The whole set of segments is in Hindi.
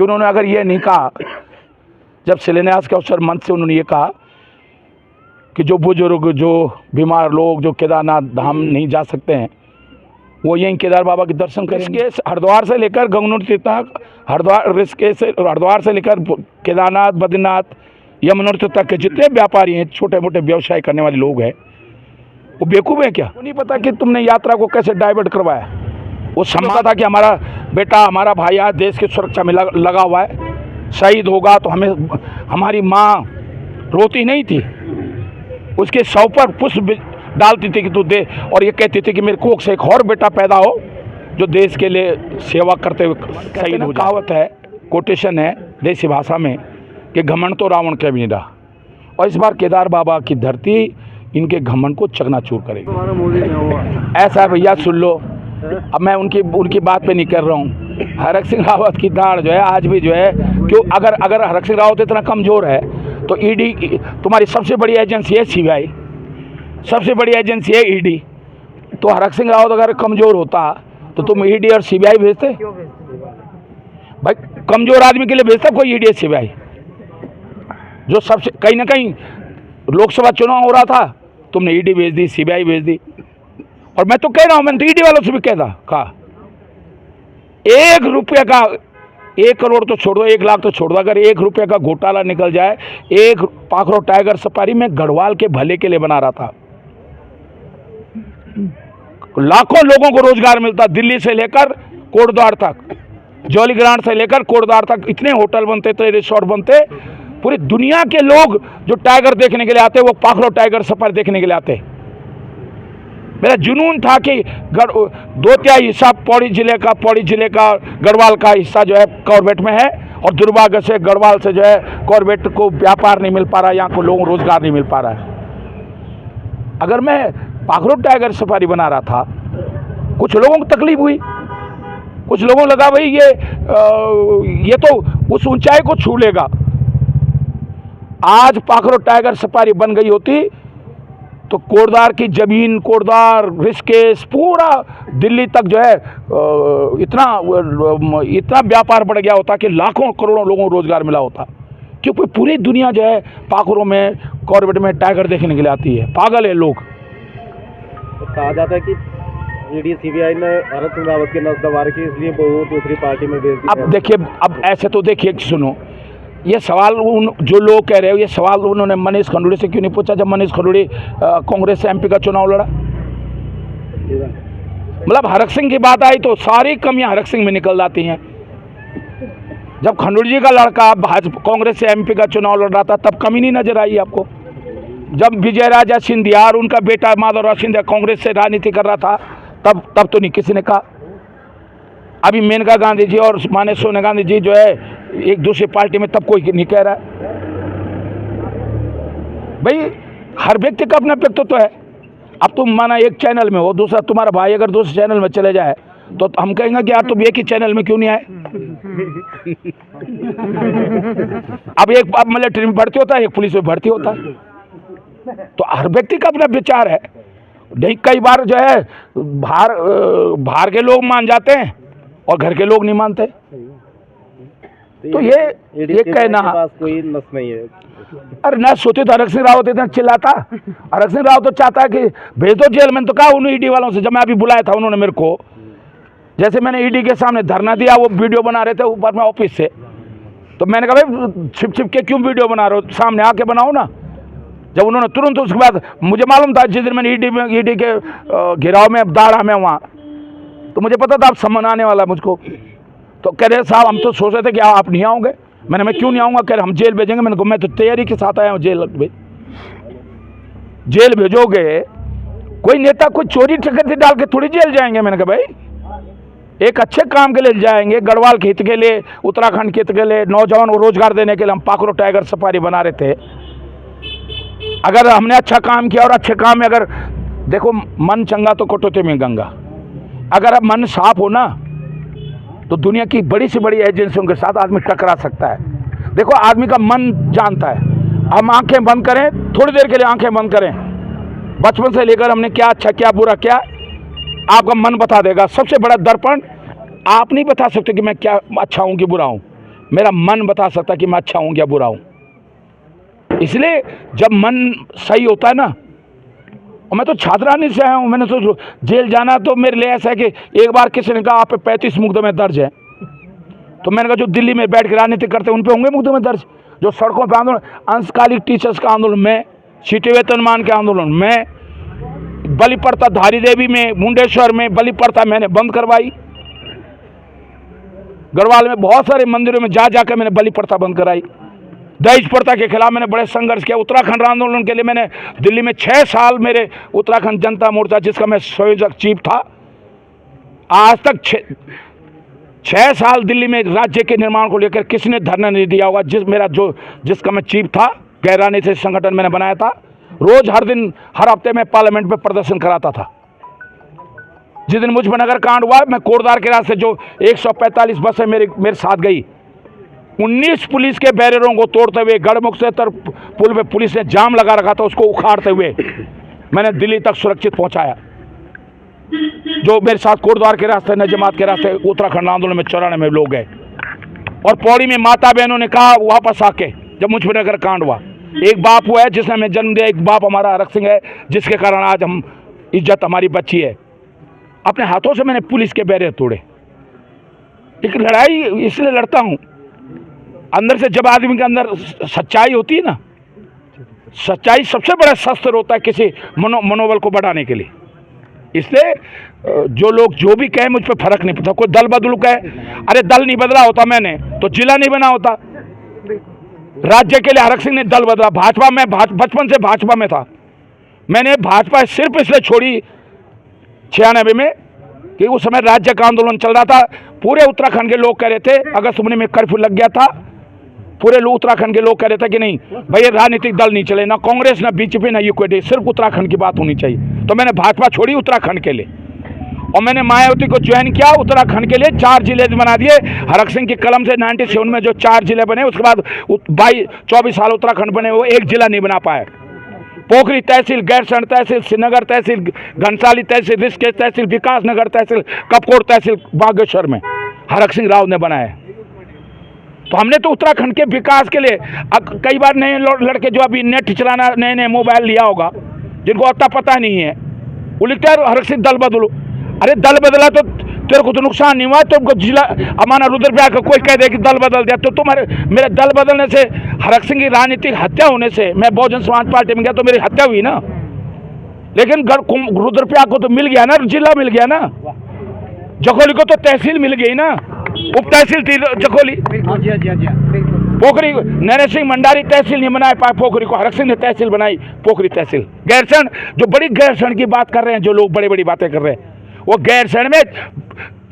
कि उन्होंने अगर ये नहीं कहा, जब शिलान्यास के अवसर मंच से उन्होंने ये कहा कि जो बुजुर्ग, जो बीमार लोग जो केदारनाथ धाम नहीं जा सकते हैं, वो यहीं केदार बाबा के दर्शन करेंगे। हरिद्वार से लेकर गंगोत्री तक, हरिद्वार से लेकर केदारनाथ, बद्रीनाथ, यमुनोत्री तक के जितने व्यापारी हैं, छोटे मोटे व्यवसाय करने वाले लोग हैं, वो बेवकूफ़ हैं क्या? वो नहीं पता कि तुमने यात्रा को कैसे डाइवर्ट करवाया। वो समझा था कि हमारा बेटा, हमारा भाई आज देश की सुरक्षा में लगा हुआ है, शहीद होगा तो हमें, हमारी माँ रोती नहीं थी, उसके सौ पर पुष्प डालती थी कि तू दे, और ये कहती थी कि मेरे कोख से एक और बेटा पैदा हो जो देश के लिए सेवा करते हुए शहीद हो। कहावत है, कोटेशन है देसी भाषा में कि घमंड तो रावण के भी नहीं रहा, और इस बार केदार बाबा की धरती इनके घमंड को चकनाचूर करेगी। ऐसा है भैया, सुन लो, अब मैं उनकी बात पे नहीं कर रहा हूँ। हरक सिंह रावत की दाढ़ जो है आज भी जो है, क्यों अगर हरक सिंह रावत इतना कमज़ोर है तो ईडी तुम्हारी सबसे बड़ी एजेंसी है, सीबीआई सबसे बड़ी एजेंसी है ईडी, तो हरक सिंह रावत अगर कमज़ोर होता तो तुम ईडी और सीबीआई भेजते? भाई कमज़ोर आदमी के लिए भेजता कोई ईडी और सीबीआई? जो सबसे कहीं ना कहीं लोकसभा चुनाव हो रहा था, तुमने ईडी भेज दी, सीबीआई भेज दी। और मैं तो कह रहा हूँ, मैंने तो ईडी वालों से भी कहा 1 रुपये का, 1 करोड़ तो छोड़ दो, 1 लाख तो छोड़ दो, अगर 1 रुपये का घोटाला निकल जाए, एक पाखरो टाइगर सफारी में गढ़वाल के भले के लिए बना रहा था, लाखों लोगों को रोजगार मिलता, दिल्ली से लेकर कोटद्वार तक, जौलीग्रांट से लेकर कोटद्वार तक इतने होटल बनते थे, रिसोर्ट बनते, पूरी दुनिया के लोग जो टाइगर देखने के लिए आते वो पाखरो टाइगर सफारी देखने के लिए आते। मेरा जुनून था कि 2/3 हिस्सा पौड़ी जिले का गढ़वाल का हिस्सा जो है कॉर्बेट में है, और दुर्भाग्य से गढ़वाल से जो है कॉर्बेट को व्यापार नहीं मिल पा रहा, यहाँ को लोगों को रोजगार नहीं मिल पा रहा है। अगर मैं पाखरो टाइगर सफारी बना रहा था, कुछ लोगों को तकलीफ हुई, कुछ लोगों को लगा भाई ये तो उस ऊंचाई को छू लेगा। आज पाखरो टाइगर सफारी बन गई होती तो कोटद्वार की जमीन, कोटद्वार, ऋषिकेश, पूरा दिल्ली तक जो है इतना व्यापार बढ़ गया होता कि लाखों करोड़ों लोगों को रोजगार मिला होता, क्योंकि पूरी दुनिया जो है पाखरों में, कॉर्बेट में टाइगर देखने के लिए आती है। पागल है लोग। तो कहा जाता है कि ईडी सीबीआई ने हरक सिंह रावत की नस दबा रखी, इसलिए वो दूसरी पार्टी में भेज दी। अब देखिए, अब ऐसे तो देखिए, सुनो, ये सवाल जो लोग कह रहे हो, ये सवाल उन्होंने मनीष खंडूड़ी से क्यों नहीं पूछा जब मनीष खंडूड़ी कांग्रेस से एमपी का चुनाव लड़ा? मतलब हरक सिंह की बात आई तो सारी कमियां हरक सिंह में निकल जाती हैं। जब खंडूड़ी जी का लड़का भाजपा कांग्रेस से एमपी का चुनाव लड़ रहा था, तब कमी नहीं नजर आई आपको? जब विजय राजा सिंधिया और उनका बेटा माधवराव सिंधिया कांग्रेस से राजनीति कर रहा था, तब तो नहीं किसी ने कहा। अभी मेनका गांधी जी और माने सोनिया गांधी जी जो है एक दूसरी पार्टी में, तब कोई नहीं कह रहा है। भाई हर व्यक्ति का अपना व्यक्तित्व है। अब तुम माना एक चैनल में हो, दूसरा तुम्हारा भाई अगर दूसरे चैनल में चले जाए तो हम कहेंगे कि यार तुम एक ही चैनल में क्यों नहीं आए? अब एक मिलिट्री में भर्ती होता है, एक पुलिस में भर्ती होता है, तो हर व्यक्ति का अपना विचार है। नहीं, कई बार जो है बाहर के लोग मान जाते हैं और घर के लोग नहीं मानते। तो ये कहना कोई नस नहीं है। अरे ना सोते तो हरक सिंह रावत इतना चिल्लाता। हरक सिंह रावत तो चाहता है कि भेज दो जेल में, तो कहा उन्होंने ईडी वालों से, जब मैं अभी बुलाया था उन्होंने मेरे को, जैसे मैंने ईडी के सामने धरना दिया, वो वीडियो बना रहे थे ऊपर में ऑफिस से, तो मैंने कहा भाई छिप के क्यों वीडियो बना रहे हो, सामने आके बनाओ ना। जब उन्होंने तुरंत, उसके बाद मुझे मालूम था जिस दिन मैंने ईडी के घेराव में दाड़ा में वहाँ, तो मुझे पता था अब सम्मान आने वाला है मुझको। तो कह रहे साहब हम तो सोच रहे थे कि आप नहीं आओगे। मैंने, मैं क्यों नहीं आऊँगा? कह रहे हम जेल भेजेंगे। मैंने कहा मैं तो तैयारी के साथ आया हूँ जेल भेजोगे? कोई नेता कोई चोरी ठकती डाल के थोड़ी जेल जाएंगे। मैंने कहा भाई एक अच्छे काम के लिए जाएंगे, गढ़वाल के हित के लिए, उत्तराखंड के हित के लिए, नौजवान को रोजगार देने के लिए हम पाखरो टाइगर सफारी बना रहे थे। अगर हमने अच्छा काम किया, और अच्छे काम में अगर देखो, मन चंगा तो कटौती में गंगा। अगर अब मन साफ हो ना, तो दुनिया की बड़ी से बड़ी एजेंसियों के साथ आदमी टकरा सकता है। देखो आदमी का मन जानता है। हम आंखें बंद करें, थोड़ी देर के लिए आंखें बंद करें, बचपन से लेकर हमने क्या अच्छा क्या बुरा क्या, आपका मन बता देगा। सबसे बड़ा दर्पण, आप नहीं बता सकते कि मैं क्या अच्छा हूँ कि बुरा हूँ, मेरा मन बता सकता कि मैं अच्छा हूँ या बुरा हूँ। इसलिए जब मन सही होता है ना, और मैं तो छात्रानी से आया हूँ, मैंने तो जेल जाना तो मेरे लिए ऐसा है कि एक बार किसी ने कहा आप पे 35 मुकदमे दर्ज है, तो मैंने कहा जो दिल्ली में बैठ के राजनीति करते हैं उन पे होंगे मुकदमे दर्ज। जो सड़कों पर आंदोलन, अंशकालिक टीचर्स का आंदोलन में, सीटी वेतनमान के आंदोलन में, बलि प्रथा धारी देवी में, मुंडेश्वर में बलि प्रथा मैंने बंद करवाई, गढ़वाल में बहुत सारे मंदिरों में जा जाकर मैंने बलि प्रथा बंद कराई, दहेज प्रथा के खिलाफ मैंने बड़े संघर्ष किया। उत्तराखंड आंदोलन के लिए मैंने दिल्ली में 6 साल मेरे उत्तराखंड जनता मोर्चा जिसका मैं संयोजक चीफ था, आज तक 6 साल दिल्ली में राज्य के निर्माण को लेकर किसी ने धरना नहीं दिया होगा। जिसका मैं चीफ था, गैर राजनीतिक संगठन मैंने बनाया था, रोज हर दिन हर हफ्ते में पार्लियामेंट में प्रदर्शन कराता था। जिस दिन मुझ पर नगर कांड हुआ, मैं कोटद्वार के रास्ते जो 145 बसें मेरे साथ गई, 19 पुलिस के बैरियरों को तोड़ते हुए गढ़मुक्तेश्वर पुल पे पुलिस ने जाम लगा रखा था, उसको उखाड़ते हुए मैंने दिल्ली तक सुरक्षित पहुंचाया। जो मेरे साथ कोटद्वार के रास्ते, नजमात के रास्ते उत्तराखंड आंदोलन में 94 लोग गए। और पौड़ी में माता बहनों ने कहा वापस आके, जब मुझ पर नगर कांड हुआ, एक बाप हुआ है जिसने हमें जन्म दिया, एक बाप हमारा हरक सिंह है जिसके कारण आज हम इज्जत हमारी बची है। अपने हाथों से मैंने पुलिस के बैरियर तोड़े। एक लड़ाई इसलिए लड़ता हूँ, अंदर से जब आदमी के अंदर सच्चाई होती है ना, सच्चाई सबसे बड़ा शस्त्र होता है किसी मनोबल को बढ़ाने के लिए। इसलिए जो लोग जो भी कहे मुझ पर फर्क नहीं पड़ता। कोई दल बदलू कहे, अरे दल नहीं बदला होता मैंने तो जिला नहीं बना होता। राज्य के लिए हरक सिंह ने दल बदला। भाजपा में बचपन से भाजपा में था। मैंने भाजपा सिर्फ इसलिए छोड़ी 96 में कि उस समय राज्य का आंदोलन चल रहा था। पूरे उत्तराखंड के लोग कह रहे थे, अगस्त महीने में कर्फ्यू लग गया था, पूरे उत्तराखंड के लोग कह रहे थे कि नहीं भाई ये राजनीतिक दल नहीं चले, ना कांग्रेस ना बीजेपी ना यूकेडी, सिर्फ उत्तराखंड की बात होनी चाहिए। तो मैंने भाजपा छोड़ी उत्तराखंड के लिए, और मैंने मायावती को ज्वाइन किया उत्तराखंड के लिए। 4 जिले बना दिए हरक सिंह की कलम से। 97 में जो 4 जिले बने, उसके बाद 24 साल उत्तराखंड बने, वो एक जिला नहीं बना पाए। पोखरी तहसील, गैरसैंण तहसील, श्रीनगर तहसील, घनसाली तहसील, ऋषिकेश तहसील, विकास नगर तहसील, कपकोट तहसील बागेश्वर में हरक सिंह राव ने बनाया। तो हमने तो उत्तराखंड के विकास के लिए, कई बार नए लड़के जो अभी नेट चलाना, नए मोबाइल लिया होगा, जिनको अता पता नहीं है, वो लिखते हैं हरक सिंह दल बदलो। अरे दल बदला तो तेरे को तो नुकसान नहीं हुआ, तुमको जिला अमाना रुद्रप्रयाग का कोई कह दे कि दल बदल दिया, तो तुम्हारे मेरे दल बदलने से, हरक सिंह की राजनीतिक हत्या होने से, मैं बहुजन समाज पार्टी में गया तो मेरी हत्या हुई ना। लेकिन रुद्रप्रयाग को तो मिल गया ना, जिला मिल गया ना, जखोली को तो तहसील मिल गई ना, उप तहसील थी जखोली। पोखरी नैने सिंह मंडारी तहसील नहीं बना पाए, पोखरी को हरक सिंह ने तहसील बनाई, पोखरी तहसील। गैरसैंण, जो बड़ी गैरसैंण की बात कर रहे हैं जो लोग, बड़ी बड़ी बातें कर रहे हैं, वो गैरसैंण में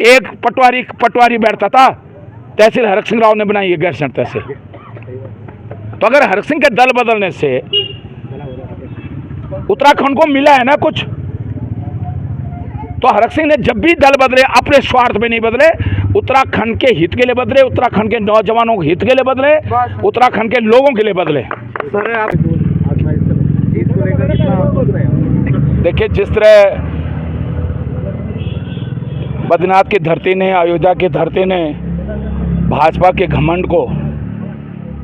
एक पटवारी बैठता था, तहसील हरक सिंह राव ने बनाई है गैरसैंण तहसील। तो अगर हरक सिंह के दल बदलने से उत्तराखंड को मिला है ना कुछ, तो हरक सिंह ने जब भी दल बदले अपने स्वार्थ में नहीं बदले, उत्तराखंड के हित के लिए बदले, उत्तराखंड के नौजवानों के हित के लिए बदले, उत्तराखंड के लोगों के लिए बदले। देखिए, जिस तरह बद्रीनाथ की धरती ने, अयोध्या की धरती ने भाजपा के घमंड को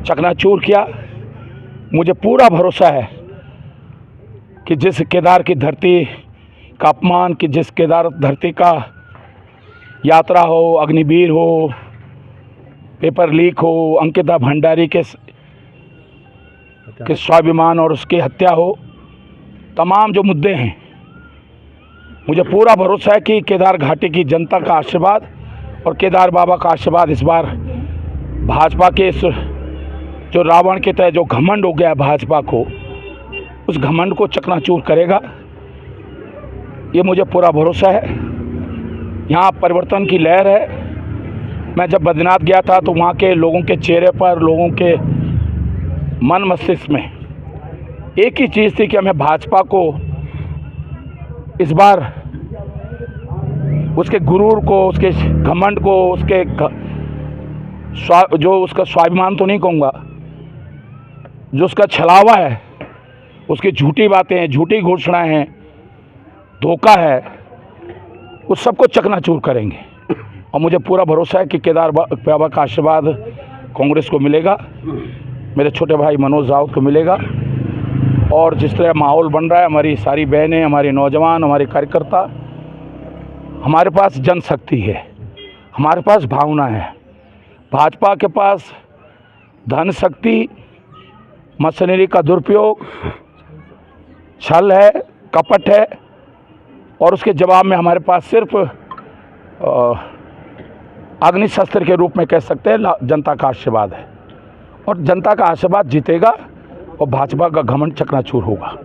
चकनाचूर किया, मुझे पूरा भरोसा है कि जिस केदार की धरती का अपमान, कि जिस केदार धरती का यात्रा हो, अग्निवीर हो, पेपर लीक हो, अंकिता भंडारी के स्वाभिमान और उसकी हत्या हो, तमाम जो मुद्दे हैं, मुझे पूरा भरोसा है कि केदार घाटी की जनता का आशीर्वाद और केदार बाबा का आशीर्वाद इस बार भाजपा के इस जो रावण के तहत जो घमंड हो गया भाजपा को, उस घमंड को चकनाचूर करेगा, ये मुझे पूरा भरोसा है। यहाँ परिवर्तन की लहर है। मैं जब बद्रीनाथ गया था तो वहाँ के लोगों के चेहरे पर, लोगों के मन मस्तिष्क में एक ही चीज़ थी कि हमें भाजपा को इस बार उसके गुरूर को, उसके घमंड को, उसके जो उसका स्वाभिमान तो नहीं कहूँगा, जो उसका छलावा है, उसकी झूठी बातें हैं, झूठी घोषणाएं हैं, धोखा है, उस सबको चकनाचूर करेंगे। और मुझे पूरा भरोसा है कि केदार बाबा का आशीर्वाद कांग्रेस को मिलेगा, मेरे छोटे भाई मनोज राउत को मिलेगा। और जिस तरह माहौल बन रहा है, हमारी सारी बहनें, हमारे नौजवान, हमारे कार्यकर्ता, हमारे पास जनशक्ति है, हमारे पास भावना है। भाजपा के पास धन शक्ति, मशीनरी का दुरुपयोग, छल है, कपट है, और उसके जवाब में हमारे पास सिर्फ अग्निशस्त्र के रूप में कह सकते हैं जनता का आशीर्वाद है। और जनता का आशीर्वाद जीतेगा और भाजपा का घमंड चकनाचूर होगा।